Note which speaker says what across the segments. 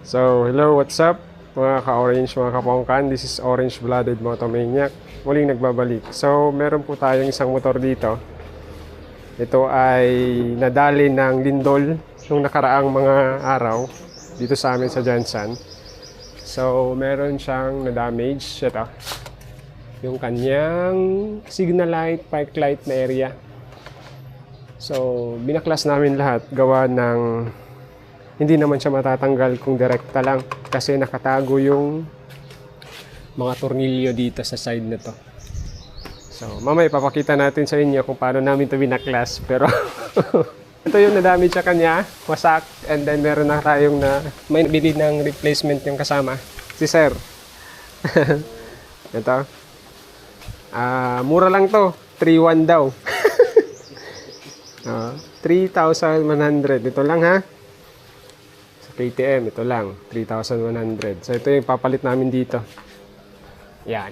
Speaker 1: So, hello, what's up? Mga ka-orange, mga kapongkan. This is Orange Blooded Motomaniac. Muling nagbabalik. So, meron po tayong isang motor dito. Ito ay nadali ng lindol nung nakaraang mga araw dito sa amin sa Jansan. So, meron siyang na-damage. Ito. Yung kanyang signal light, park light na area. So, binaklas namin lahat gawa ng hindi naman siya matatanggal kung direkta lang kasi nakatago yung mga tornilyo dito sa side na to. So, mamaya ipapakita natin sa inyo kung paano namin ito binaklas. Pero ito yung nadamage sa kanya, wasak, and then meron na tayong may bili ng replacement yung kasama. Si Sir. Ito. Mura lang to. 3,100 daw. 3,100. Ito lang ha. KTM, ito lang, 3,100. So, ito yung papalit namin dito. Yan.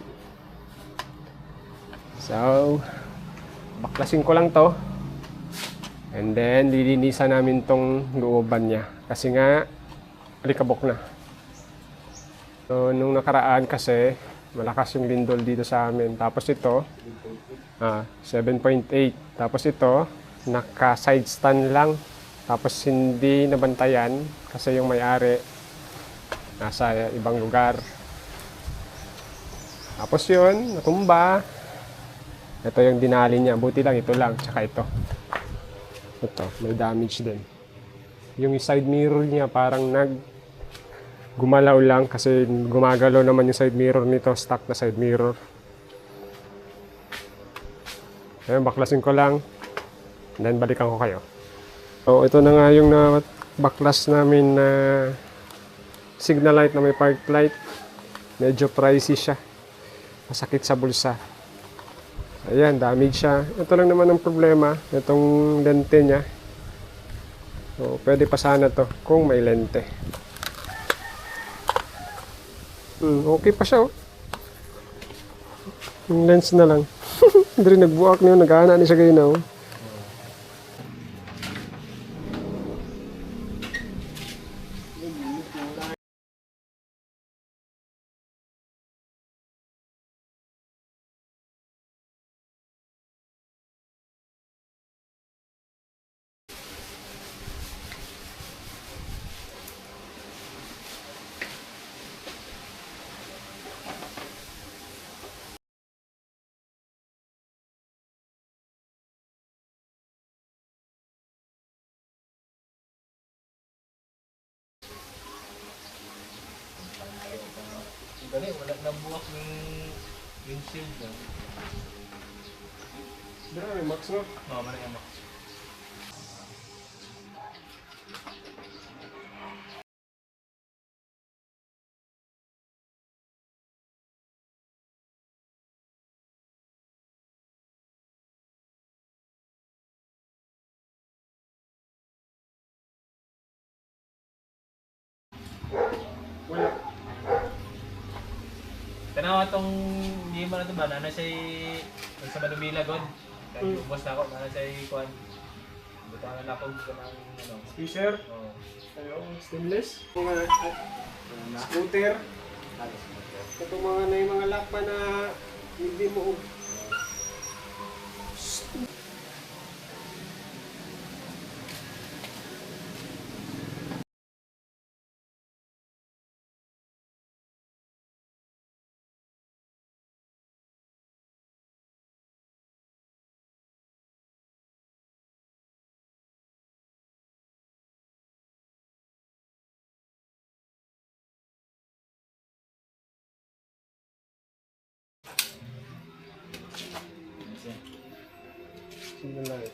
Speaker 1: So, baklasin ko lang to. And then, lilinisan namin tong looban niya. Kasi nga, alikabok na. So, nung nakaraan kasi, malakas yung lindol dito sa amin. Tapos ito, 7.8. Tapos ito, naka-side stand lang. Tapos hindi nabantayan kasi yung may-ari nasa ibang lugar. Tapos yun, natumba. Ito yung dinali niya. Buti lang, ito lang. Tsaka ito. Ito, may damage din. Yung side mirror niya parang gumalaw lang kasi gumagalaw naman yung side mirror nito. Stock na side mirror. Ayun, baklasin ko lang. And then balikan ko kayo. So, ito na nga yung baklas namin na signal light na may park light. Medyo pricey siya. Masakit sa bulsa. Ayan, damage siya. Ito lang naman ang problema. Itong lente niya. So, pwede pa sana to kung may lente. Okay pa siya, oh. Yung lens na lang. Hindi rin nagbuak na yun. Nag-aana na siya kayo na, oh.
Speaker 2: Dali, wala nang buwak ng windshield yan.
Speaker 1: Dara, may max no?
Speaker 2: Oo, marami ang box.
Speaker 1: Wala.
Speaker 2: Tanawa tong hindi mo na ito ba? Nana siya sa Manumila God. Kaya ubos na ako. Nana siya kuhan. Buta na ako ng ano.
Speaker 1: Fisher.
Speaker 2: Oo.
Speaker 1: Stainless. Mga scooter. Ito mga na yung mga lakpa na hindi mo. Signal light.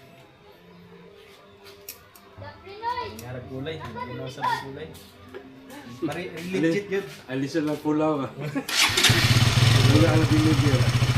Speaker 2: Nangyarag kulay. Hindi mo sa kulay. Legit yun.
Speaker 3: Alisan lang pulaw ka. Wala ka na binigyan.